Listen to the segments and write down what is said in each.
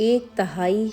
1/3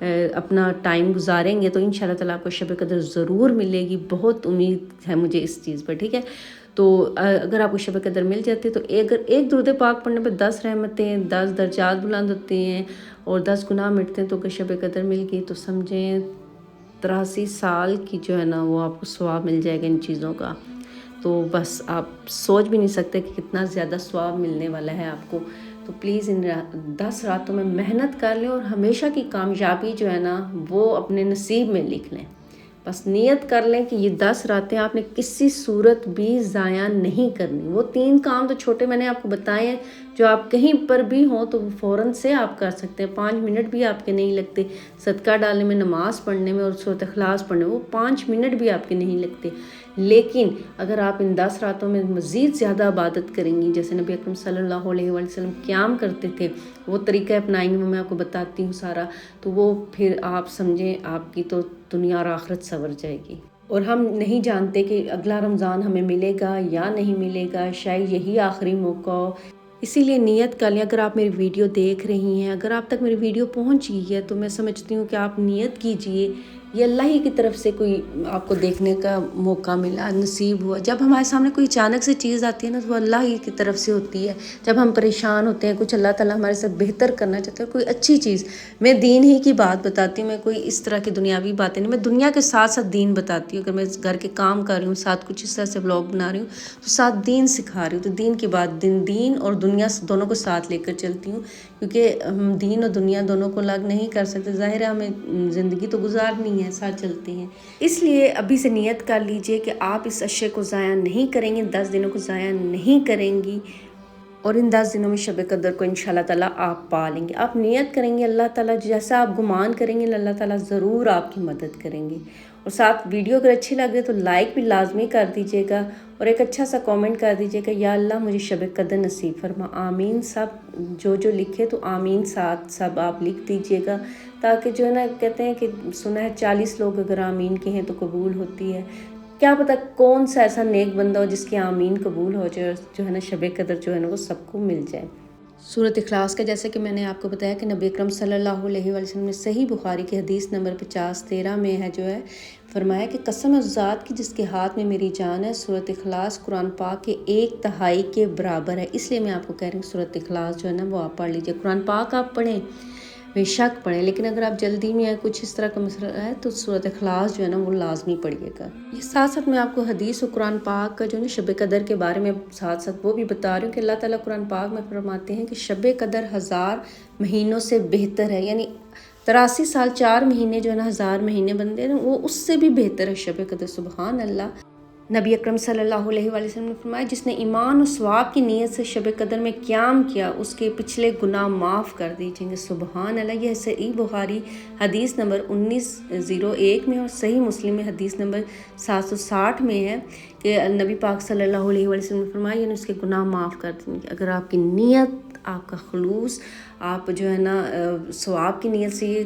اپنا ٹائم گزاریں گے تو انشاءاللہ تعالیٰ آپ کو شب قدر ضرور ملے گی. بہت امید ہے مجھے اس چیز پر. ٹھیک ہے، تو اگر آپ کو شب قدر مل جاتی تو اگر ایک درود پاک پڑھنے پہ 10 رحمتیں، 10 درجات بلند ہوتے ہیں اور 10 گناہ مٹتے ہیں. تو اگر شب قدر مل گئی تو سمجھیں 83 سال کی جو ہے نا وہ آپ کو ثواب مل جائے گا ان چیزوں کا. تو بس آپ سوچ بھی نہیں سکتے کہ کتنا زیادہ ثواب ملنے والا ہے آپ کو. تو پلیز ان 10 راتوں میں محنت کر لیں اور ہمیشہ کی کامیابی جو ہے نا وہ اپنے نصیب میں لکھ لیں. بس نیت کر لیں کہ یہ 10 راتیں آپ نے کسی صورت بھی ضائع نہیں کرنی. وہ 3 کام تو چھوٹے میں نے آپ کو بتائے ہیں جو آپ کہیں پر بھی ہوں تو فوراً سے آپ کر سکتے ہیں. 5 منٹ بھی آپ کے نہیں لگتے صدقہ ڈالنے میں، نماز پڑھنے میں اور سورۃ اخلاص پڑھنے میں، وہ 5 منٹ بھی آپ کے نہیں لگتے. لیکن اگر آپ ان 10 راتوں میں مزید زیادہ عبادت کریں گی، جیسے نبی اکرم صلی اللہ علیہ وآلہ وسلم قیام کرتے تھے، وہ طریقہ اپنائیں گے، وہ میں آپ کو بتاتی ہوں سارا. تو وہ پھر آپ سمجھیں آپ کی تو دنیا اور آخرت سنور جائے گی. اور ہم نہیں جانتے کہ اگلا رمضان ہمیں ملے گا یا نہیں ملے گا، شاید یہی آخری موقع ہو. اسی لیے نیت کر لیں. اگر آپ میری ویڈیو دیکھ رہی ہیں، اگر آپ تک میری ویڈیو پہنچ گئی ہے تو میں سمجھتی ہوں کہ آپ نیت کیجئے. یہ اللہ ہی کی طرف سے کوئی آپ کو دیکھنے کا موقع ملا، نصیب ہوا. جب ہمارے سامنے کوئی اچانک سے چیز آتی ہے نا تو وہ اللہ ہی کی طرف سے ہوتی ہے. جب ہم پریشان ہوتے ہیں، کچھ اللہ تعالیٰ ہمارے ساتھ بہتر کرنا چاہتے ہیں، کوئی اچھی چیز. میں دین ہی کی بات بتاتی ہوں، میں کوئی اس طرح کی دنیاوی باتیں نہیں، میں دنیا کے ساتھ ساتھ دین بتاتی ہوں. اگر میں گھر کے کام کر رہی ہوں ساتھ کچھ اس طرح سے ولاگ بنا رہی ہوں تو ساتھ دین سکھا رہی ہوں. تو دین کی بات، دین اور دنیا دونوں کو ساتھ لے کر چلتی ہوں، کیونکہ ہم دین اور دنیا دونوں کو الگ نہیں کر سکتے. ظاہر ہے ہمیں زندگی تو گزارنی ہے، ساتھ چلتے ہیں. اس لیے ابھی سے نیت کر لیجئے کہ آپ اس عشرے کو ضائع نہیں کریں گے، 10 دنوں کو ضائع نہیں کریں گی، اور ان 10 دنوں میں شب قدر کو انشاءاللہ تعالیٰ آپ پا لیں گے. آپ نیت کریں گے، اللہ تعالیٰ جیسا آپ گمان کریں گے اللہ تعالیٰ ضرور آپ کی مدد کریں گے. اور ساتھ ویڈیو اگر اچھی لگ رہی تو لائک بھی لازمی کر دیجیے گا اور ایک اچھا سا کامنٹ کر دیجیے گا، یا اللہ مجھے شب قدر نصیب فرما. آمین. سب جو لکھے تو آمین ساتھ سب آپ لکھ دیجیے گا، تاکہ جو ہے نا کہتے ہیں کہ سنا ہے 40 لوگ اگر آمین کہیں تو قبول ہوتی ہے. کیا پتہ کون سا ایسا نیک بندہ ہو جس کی آمین قبول ہو جائے اور جو ہے نا شب قدر جو ہے نا وہ سب کو مل جائے. سورۃ اخلاص کا جیسے کہ میں نے آپ کو بتایا کہ نبی اکرم صلی اللہ علیہ وآلہ وسلم نے صحیح بخاری کی حدیث نمبر 50-13 میں ہے جو ہے فرمایا کہ قسم اس ذات کی جس کے ہاتھ میں میری جان ہے، سورۃ اخلاص قرآن پاک کے 1/3 کے برابر ہے. اس لیے میں آپ کو کہہ رہی ہوں سورۃ اخلاص جو ہے نا وہ آپ پڑھ لیجیے. قرآن پاک آپ پڑھیں، بے شک پڑھیں، لیکن اگر آپ جلدی میں ہے کچھ اس طرح کا مسئلہ ہے تو سورۃ اخلاص جو ہے نا وہ لازمی پڑھیے گا. یہ ساتھ ساتھ میں آپ کو حدیث و قرآن پاک کا جو ہے شب قدر کے بارے میں ساتھ ساتھ وہ بھی بتا رہی ہوں کہ اللہ تعالیٰ قرآن پاک میں فرماتے ہیں کہ شب قدر 1000 مہینوں سے بہتر ہے. یعنی 83 سال 4 مہینے جو ہے نا 1000 مہینے بنتے ہیں، وہ اس سے بھی بہتر ہے شب قدر. سبحان اللہ. نبی اکرم صلی اللہ علیہ وآلہ وسلم نے فرمایا جس نے ایمان و ثواب کی نیت سے شب قدر میں قیام کیا اس کے پچھلے گناہ معاف کر دیجیں گے. سبحان اللہ. یہ صحیح بخاری حدیث نمبر 1901 میں اور صحیح مسلم میں حدیث نمبر 760 میں ہے کہ نبی پاک صلی اللہ علیہ وآلہ وسلم نے فرمایا یعنی اس کے گناہ معاف کر دیں گے. اگر آپ کی نیت، آپ کا خلوص، آپ جو ہے نا ثواب کی نیت سے یہ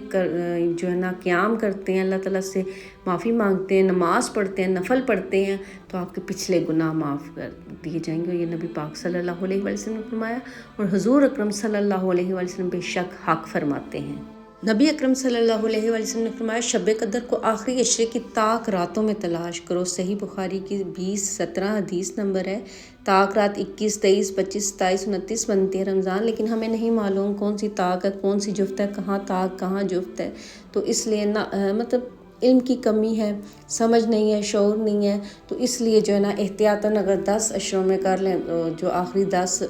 جو ہے نا قیام کرتے ہیں، اللہ تعالیٰ سے معافی مانگتے ہیں، نماز پڑھتے ہیں، نفل پڑھتے ہیں، تو آپ کے پچھلے گناہ معاف کر دیے جائیں گے. یہ نبی پاک صلی اللہ علیہ وآلہ وسلم نے فرمایا اور حضور اکرم صلی اللہ علیہ وآلہ وسلم بے شک حق فرماتے ہیں. نبی اکرم صلی اللہ علیہ وآلہ وسلم نے فرمایا شب قدر کو آخری عشرے کی طاق راتوں میں تلاش کرو. صحیح بخاری کی 20-17 حدیث نمبر ہے. طاق رات 21، 23، 25، 27، 29 بنتی ہے رمضان، لیکن ہمیں نہیں معلوم کون سی طاق ہے، کون سی جفت ہے، کہاں طاق کہاں جفت ہے. تو اس لیے مطلب علم کی کمی ہے، سمجھ نہیں ہے، شعور نہیں ہے. تو اس لیے جو ہے نا احتیاطاً اگر 10 عشروں میں کر لیں تو جو آخری 10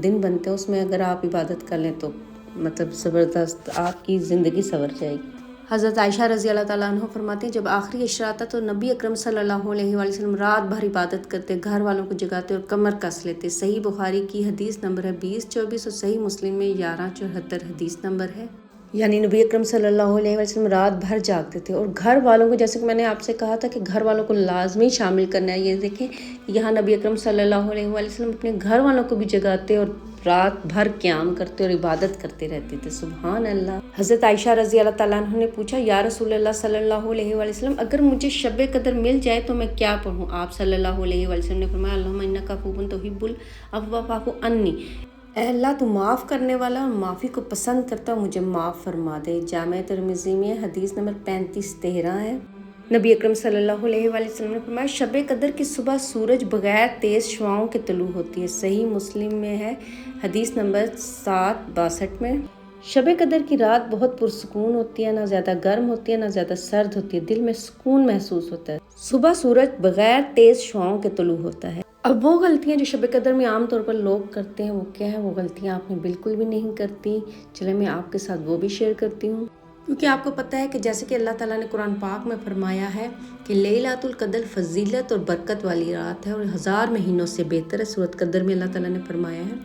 دن بنتے ہیں اس میں اگر آپ عبادت کر لیں تو مطلب زبردست آپ کی زندگی سنور جائے گی. حضرت عائشہ رضی اللہ تعالیٰ عنہ فرماتے ہیں جب آخری عشرہ آتا تو نبی اکرم صلی اللہ علیہ وآلہ وسلم رات بھر عبادت کرتے، گھر والوں کو جگاتے اور کمر کس لیتے. صحیح بخاری کی حدیث نمبر ہے 20-24 اور صحیح مسلم میں 11-74 حدیث نمبر ہے. یعنی نبی اکرم صلی اللہ علیہ وسلم رات بھر جاگتے تھے اور گھر والوں کو، جیسے کہ میں نے آپ سے کہا تھا کہ گھر والوں کو لازمی شامل کرنا ہے. یہ دیکھیں یہاں نبی اکرم صلی اللہ علیہ وسلم اپنے گھر والوں کو بھی جگاتے اور رات بھر قیام کرتے اور عبادت کرتے رہتے تھے. سبحان اللہ. حضرت عائشہ رضی اللہ تعالیٰ عنہ نے پوچھا یا رسول اللہ صلی اللہ علیہ وسلم اگر مجھے شب قدر مل جائے تو میں کیا پڑھوں؟ آپ صلی اللہ علیہ وسلم نے فرمایا اللہم انک عفو تحب العفو فاعف عنی. اے اللہ تو معاف کرنے والا اور معافی کو پسند کرتا، مجھے معاف فرما دے۔ جامع ترمذی میں حدیث نمبر 3513 ہے۔ نبی اکرم صلی اللہ علیہ وآلہ وسلم نے فرمایا شب قدر کی صبح سورج بغیر تیز شعاؤں کے طلوع ہوتی ہے۔ صحیح مسلم میں ہے حدیث نمبر 762 میں۔ شب قدر کی رات بہت پرسکون ہوتی ہے، نہ زیادہ گرم ہوتی ہے نہ زیادہ سرد ہوتی ہے، دل میں سکون محسوس ہوتا ہے۔ صبح سورج بغیر تیز شعاؤں کے طلوع ہوتا ہے۔ اب وہ غلطیاں جو شب قدر میں عام طور پر لوگ کرتے ہیں وہ کیا ہیں؟ وہ غلطیاں آپ نے بالکل بھی نہیں کرتی۔ چلے میں آپ کے ساتھ وہ بھی شیئر کرتی ہوں، کیونکہ آپ کو پتہ ہے کہ جیسے کہ اللہ تعالیٰ نے قرآن پاک میں فرمایا ہے کہ لیلۃ القدر فضیلت اور برکت والی رات ہے اور 1000 مہینوں سے بہتر ہے۔ سورۃ قدر میں اللہ تعالیٰ نے فرمایا ہے۔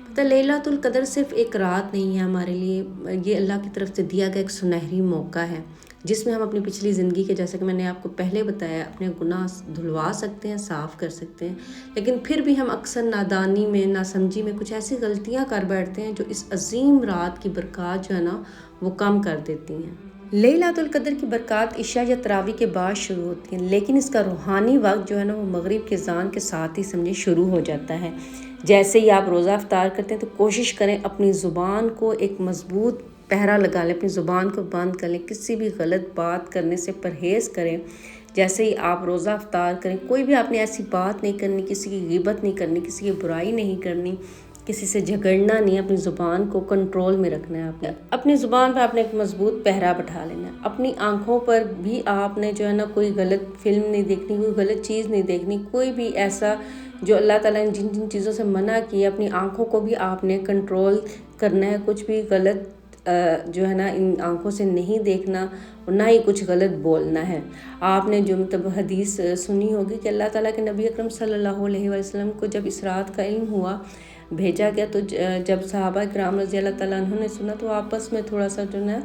پتہ لیلۃ القدر صرف ایک رات نہیں ہے ہمارے لیے، یہ اللہ کی طرف سے دیا گیا ایک سنہری موقع ہے جس میں ہم اپنی پچھلی زندگی کے، جیسا کہ میں نے آپ کو پہلے بتایا، اپنے گناہ دھلوا سکتے ہیں، صاف کر سکتے ہیں، لیکن پھر بھی ہم اکثر نادانی میں، ناسمجھی میں کچھ ایسی غلطیاں کر بیٹھتے ہیں جو اس عظیم رات کی برکات جو ہے نا وہ کم کر دیتی ہیں۔ لیلۃ القدر کی برکات عشاء یا تراویح کے بعد شروع ہوتی ہیں، لیکن اس کا روحانی وقت جو ہے نا وہ مغرب کی اذان کے ساتھ ہی سمجھے شروع ہو جاتا ہے۔ جیسے ہی آپ روزہ افطار کرتے ہیں تو کوشش کریں اپنی زبان کو ایک مضبوط پہرا لگا لیں، اپنی زبان کو بند کر لیں، کسی بھی غلط بات کرنے سے پرہیز کریں۔ جیسے ہی آپ روزہ افطار کریں کوئی بھی آپ نے ایسی بات نہیں کرنی، کسی کی غیبت نہیں کرنی، کسی کی برائی نہیں کرنی، کسی سے جھگڑنا نہیں، اپنی زبان کو کنٹرول میں رکھنا ہے۔ آپ نے اپنی زبان پر آپ نے ایک مضبوط پہرا بٹھا لینا ہے۔ اپنی آنکھوں پر بھی آپ نے جو ہے نا کوئی غلط فلم نہیں دیکھنی، کوئی غلط چیز نہیں دیکھنی، کوئی بھی ایسا جو اللہ تعالیٰ نے جن جن چیزوں سے منع کیا، اپنی آنکھوں کو بھی آپ نے کنٹرول کرنا ہے۔ کچھ بھی غلط جو ہے نا ان آنکھوں سے نہیں دیکھنا اور نہ ہی کچھ غلط بولنا ہے۔ آپ نے جو مطلب حدیث سنی ہوگی کہ اللہ تعالیٰ کے نبی اکرم صلی اللہ علیہ وسلم کو جب اس رات کا علم ہوا، بھیجا گیا، تو جب صحابہ کرام رضی اللہ تعالیٰ عنہ نے سنا تو آپس میں تھوڑا سا جو ہے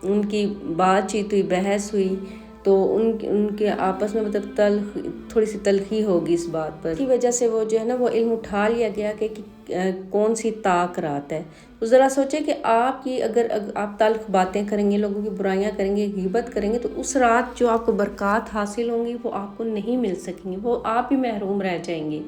ان کی بات چیت ہوئی، بحث ہوئی، تو ان کے آپس میں مطلب تھوڑی سی تلخی ہوگی اس بات پر، کی وجہ سے وہ جو ہے نا وہ علم اٹھا لیا گیا کہ کون سی طاق رات ہے۔ تو ذرا سوچیں کہ آپ کی اگر آپ تلخ باتیں کریں گے، لوگوں کی برائیاں کریں گے، غیبت کریں گے، تو اس رات جو آپ کو برکات حاصل ہوں گی وہ آپ کو نہیں مل سکیں گی، وہ آپ ہی محروم رہ جائیں گے۔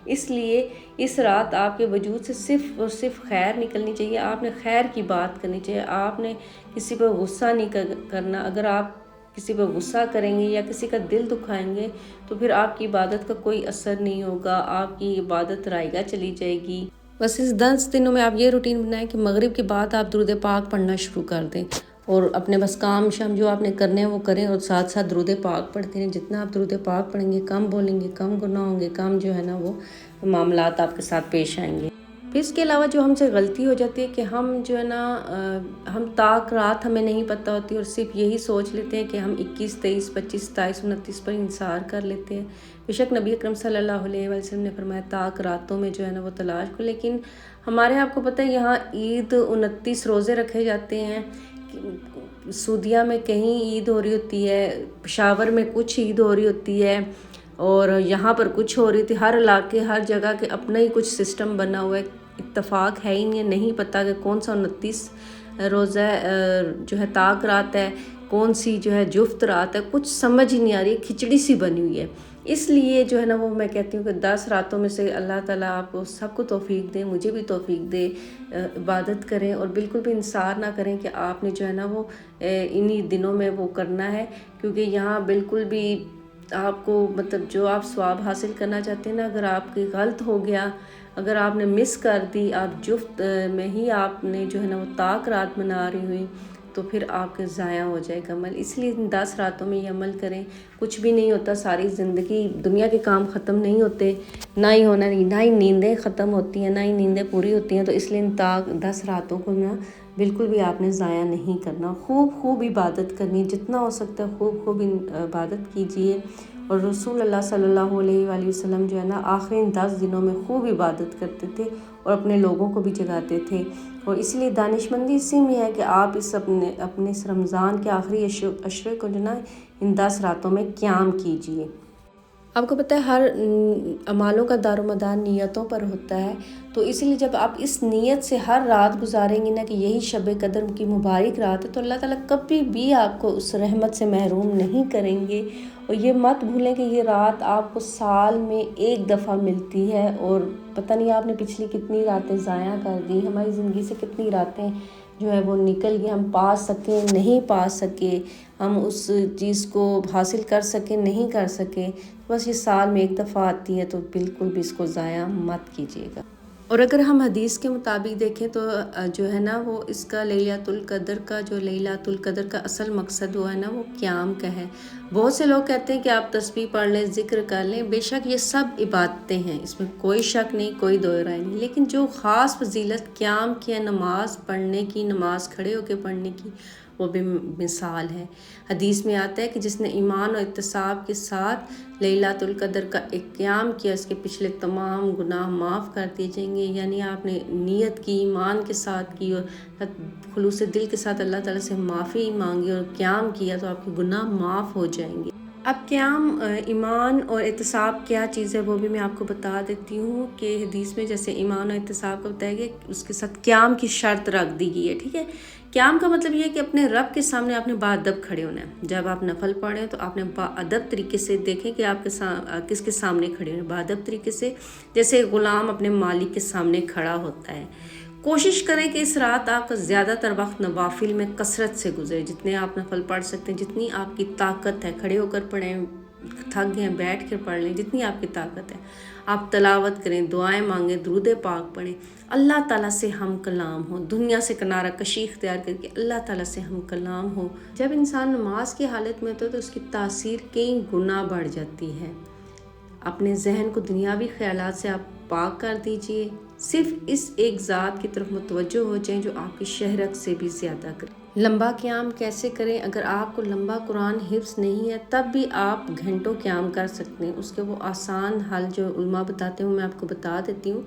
اس لیے اس رات آپ کے وجود سے صرف اور صرف خیر نکلنی چاہیے، آپ نے خیر کی بات کرنی چاہیے، آپ نے کسی پہ غصہ نہیں کرنا۔ اگر آپ کسی پہ غصہ کریں گے یا کسی کا دل دکھائیں گے تو پھر آپ کی عبادت کا کوئی اثر نہیں ہوگا، آپ کی عبادت رائگاں چلی جائے گی۔ بس اس 10 دنوں میں آپ یہ روٹین بنائیں کہ مغرب کے بعد آپ درود پاک پڑھنا شروع کر دیں اور اپنے بس کام شام جو آپ نے کرنے ہیں وہ کریں، اور ساتھ ساتھ درود پاک پڑھتے ہیں۔ جتنا آپ درود پاک پڑھیں گے، کم بولیں گے، کم گناہ ہوں گے، کم جو ہے نا وہ معاملات آپ کے ساتھ پیش آئیں گے۔ پھر اس کے علاوہ جو ہم سے غلطی ہو جاتی ہے کہ ہم جو ہے نا ہم طاق رات ہمیں نہیں پتہ ہوتی اور صرف یہی سوچ لیتے ہیں کہ ہم 21، 23، 25، 27، 29 پر انحصار کر لیتے ہیں۔ بے شک نبی اکرم صلی اللہ علیہ وسلم نے فرمایا طاق راتوں میں جو ہے نا وہ تلاش کو، لیکن ہمارے آپ کو پتہ ہے یہاں عید 29 روزے رکھے جاتے ہیں، سعودیہ میں کہیں عید ہو رہی ہوتی ہے، پشاور میں کچھ عید ہو رہی ہوتی ہے اور یہاں پر کچھ ہو رہی تھی۔ ہر علاقے ہر جگہ کے اپنا ہی کچھ سسٹم بنا ہوا ہے، اتفاق ہے ہی نہیں پتہ کہ کون سا 29 روزہ جو ہے طاق رات ہے، کون سی جو ہے جفت رات ہے، کچھ سمجھ ہی نہیں آ رہی، کھچڑی سی بنی ہوئی ہے۔ اس لیے جو ہے نا وہ میں کہتی ہوں کہ 10 راتوں میں سے اللہ تعالیٰ آپ کو سب کو توفیق دے، مجھے بھی توفیق دے، عبادت کریں اور بالکل بھی انحصار نہ کریں کہ آپ نے جو ہے نا وہ انہی دنوں میں وہ کرنا ہے، کیونکہ یہاں بالکل بھی آپ کو مطلب جو آپ ثواب حاصل کرنا چاہتے ہیں نا، اگر آپ کی غلط ہو گیا، اگر آپ نے مس کر دی، آپ جفت میں ہی آپ نے جو ہے نا وہ طاق رات منا رہی ہوئی، تو پھر آپ کے ضائع ہو جائے گا عمل۔ اس لیے 10 راتوں میں یہ عمل کریں۔ کچھ بھی نہیں ہوتا، ساری زندگی دنیا کے کام ختم نہیں ہوتے، نہ ہی نیندیں ختم ہوتی ہیں، نہ ہی نیندیں پوری ہوتی ہیں، تو اس لیے 10 راتوں کو نا بالکل بھی آپ نے ضائع نہیں کرنا۔ خوب عبادت کرنی، جتنا ہو سکتا ہے خوب عبادت کیجیے۔ اور رسول اللہ صلی اللہ علیہ وآلہ وسلم جو ہے نا آخری 10 دنوں میں خوب عبادت کرتے تھے اور اپنے لوگوں کو بھی جگاتے تھے، اور اس لیے دانشمندی اسی میں ہے کہ آپ اپنے اس رمضان کے آخری عشرے کو جو نا ان 10 راتوں میں قیام کیجیے۔ آپ کو پتہ ہے ہر اعمالوں کا دار و مدار نیتوں پر ہوتا ہے، تو اسی لیے جب آپ اس نیت سے ہر رات گزاریں گے نا کہ یہی شب قدر کی مبارک رات ہے، تو اللہ تعالیٰ کبھی بھی آپ کو اس رحمت سے محروم نہیں کریں گے اور یہ مت بھولیں کہ یہ رات آپ کو سال میں ایک دفعہ ملتی ہے، اور پتہ نہیں آپ نے پچھلی کتنی راتیں ضائع کر دی، ہماری زندگی سے کتنی راتیں جو ہے وہ نکل گئی، ہم پا سکیں نہیں پا سکے، ہم اس چیز کو حاصل کر سکیں نہیں کر سکے، بس یہ سال میں ایک دفعہ آتی ہے، تو بالکل بھی اس کو ضائع مت کیجیے گا۔ اور اگر ہم حدیث کے مطابق دیکھیں تو جو ہے نا وہ اس کا لیلۃ القدر کا جو لیلۃ القدر کا اصل مقصد وہ ہے نا وہ قیام کا ہے۔ بہت سے لوگ کہتے ہیں کہ آپ تسبیح پڑھ لیں، ذکر کر لیں، بے شک یہ سب عبادتیں ہیں، اس میں کوئی شک نہیں، کوئی دو رائے نہیں، لیکن جو خاص فضیلت قیام کی ہے، نماز پڑھنے کی، نماز کھڑے ہو کے پڑھنے کی، وہ بھی مثال ہے۔ حدیث میں آتا ہے کہ جس نے ایمان اور احتساب کے ساتھ لیلۃ القدر کا ایک قیام کیا، اس کے پچھلے تمام گناہ معاف کر دیے جائیں گے۔ یعنی آپ نے نیت کی، ایمان کے ساتھ کی اور خلوص دل کے ساتھ اللہ تعالیٰ سے معافی مانگی اور قیام کیا، تو آپ کے گناہ معاف ہو جائیں گے۔ اب قیام، ایمان اور احتساب کیا چیز ہے وہ بھی میں آپ کو بتا دیتی ہوں کہ حدیث میں جیسے ایمان اور احتساب کا بتایا گیا، اس کے ساتھ قیام کی شرط رکھ دی گئی ہے، ٹھیک ہے۔ قیام کا مطلب یہ ہے کہ اپنے رب کے سامنے آپ نے باادب کھڑے ہونا ہے۔ جب آپ نفل پڑھیں تو آپ نے باادب طریقے سے دیکھیں کہ آپ کس کے سامنے کھڑے ہونا ہے، باادب طریقے سے، جیسے غلام اپنے مالک کے سامنے کھڑا ہوتا ہے۔ کوشش کریں کہ اس رات آپ کا زیادہ تر وقت نوافل میں کثرت سے گزرے، جتنے آپ نفل پڑھ سکتے ہیں، جتنی آپ کی طاقت ہے، کھڑے ہو کر پڑھیں، تھک گئے بیٹھ کر پڑھ لیں، جتنی آپ کی طاقت ہے۔ آپ تلاوت کریں، دعائیں مانگیں، درود پاک پڑھیں، اللہ تعالیٰ سے ہم کلام ہو، دنیا سے کنارہ کشی اختیار کر کے اللہ تعالیٰ سے ہم کلام ہو۔ جب انسان نماز کی حالت میں ہوتا ہے تو اس کی تاثیر کئی گنا بڑھ جاتی ہے۔ اپنے ذہن کو دنیاوی خیالات سے آپ پاک کر دیجئے، صرف اس ایک ذات کی طرف متوجہ ہو جائیں جو آپ کی شہرت سے بھی زیادہ کرے۔ لمبا قیام کیسے کریں؟ اگر آپ کو لمبا قرآن حفظ نہیں ہے تب بھی آپ گھنٹوں قیام کر سکتے ہیں۔ اس کے وہ آسان حل جو علماء بتاتے ہیں میں آپ کو بتا دیتی ہوں۔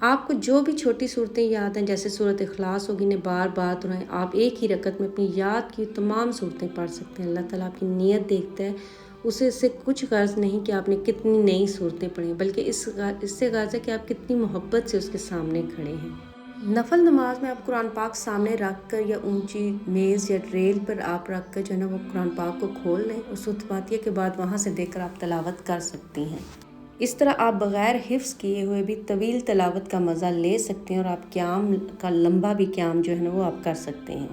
آپ کو جو بھی چھوٹی صورتیں یاد ہیں، جیسے سورۃ اخلاص ہوگی، نے بار بار دہرائیں، آپ ایک ہی رکعت میں اپنی یاد کی تمام صورتیں پڑھ سکتے ہیں۔ اللہ تعالیٰ آپ کی نیت دیکھتا ہے، اسے سے کچھ غرض نہیں کہ آپ نے کتنی نئی صورتیں پڑھیں، بلکہ اس سے غرض ہے کہ آپ کتنی محبت سے اس کے سامنے کھڑے ہیں۔ نفل نماز میں آپ قرآن پاک سامنے رکھ کر یا اونچی میز یا ریل پر آپ رکھ کر جو ہے نا وہ قرآن پاک کو کھول لیں، اور سورۃ فاتحہ کے بعد وہاں سے دیکھ کر آپ تلاوت کر سکتی ہیں۔ اس طرح آپ بغیر حفظ کیے ہوئے بھی طویل تلاوت کا مزہ لے سکتے ہیں، اور آپ قیام کا لمبا بھی قیام جو ہے نا وہ آپ کر سکتے ہیں۔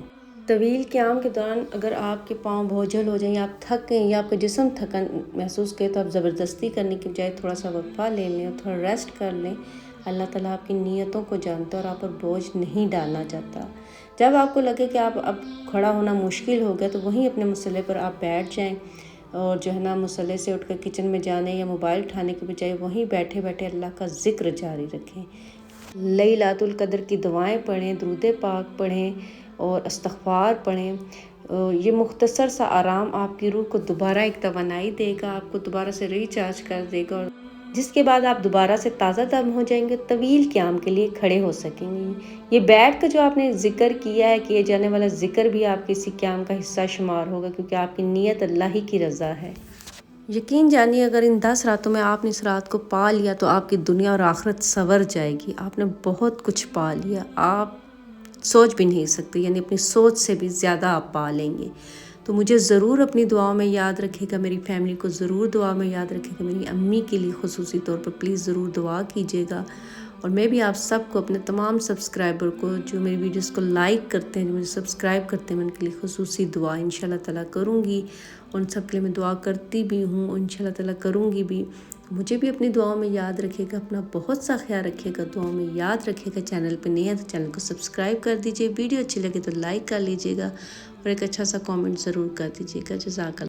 طویل قیام کے دوران اگر آپ کے پاؤں بوجھل ہو جائیں یا آپ تھک گئیں یا آپ کا جسم تھکن محسوس کرے، تو آپ زبردستی کرنے کی بجائے تھوڑا سا وقفہ لے لیں اور تھوڑا ریسٹ کر لیں۔ اللہ تعالیٰ آپ کی نیتوں کو جانتا ہے اور آپ پر بوجھ نہیں ڈالنا چاہتا۔ جب آپ کو لگے کہ آپ اب کھڑا ہونا مشکل ہو گیا، تو وہیں اپنے مصلے پر آپ بیٹھ جائیں، اور جو ہے نا مصلے سے اٹھ کر کچن میں جانے یا موبائل اٹھانے کے بجائے وہیں بیٹھے بیٹھے اللہ کا ذکر جاری رکھیں، لیلۃ القدر کی دعائیں پڑھیں، درود پاک پڑھیں اور استغفار پڑھیں۔ یہ مختصر سا آرام آپ کی روح کو دوبارہ ایک توانائی دے گا، آپ کو دوبارہ سے ریچارج کر دے گا، اور جس کے بعد آپ دوبارہ سے تازہ دم ہو جائیں گے، طویل قیام کے لیے کھڑے ہو سکیں گے۔ یہ بیٹھ کر جو آپ نے ذکر کیا ہے، کیے جانے والا ذکر بھی آپ کے اسی قیام کا حصہ شمار ہوگا، کیونکہ آپ کی نیت اللہ ہی کی رضا ہے۔ یقین جانیے اگر ان 10 راتوں میں آپ نے اس رات کو پا لیا تو آپ کی دنیا اور آخرت سنور جائے گی۔ آپ نے بہت کچھ پا لیا، آپ سوچ بھی نہیں سکتے، یعنی اپنی سوچ سے بھی زیادہ آپ پا لیں گے۔ تو مجھے ضرور اپنی دعاؤں میں یاد رکھے گا، میری فیملی کو ضرور دعا میں یاد رکھے گا، میری امی کے لیے خصوصی طور پر پلیز ضرور دعا کیجیے گا، اور میں بھی آپ سب کو، اپنے تمام سبسکرائبر کو جو میری ویڈیوز کو لائک کرتے ہیں، جو مجھے سبسکرائب کرتے ہیں، میں ان کے لیے خصوصی دعا انشاءاللہ تعالیٰ کروں گی، ان سب کے لیے میں دعا کرتی بھی ہوں، انشاءاللہ تعالیٰ کروں گی بھی۔ مجھے بھی اپنی دعاؤں میں یاد رکھے گا، اپنا بہت سا خیال رکھے گا، دعاؤں میں یاد رکھے گا۔ چینل پہ نہیں ہے تو چینل کو سبسکرائب کر دیجیے، ویڈیو اچھی لگے تو لائک کر لیجیے گا، اور ایک اچھا سا کامنٹ ضرور کر دیجیے گا۔ جزاک اللہ۔